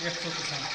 100%۔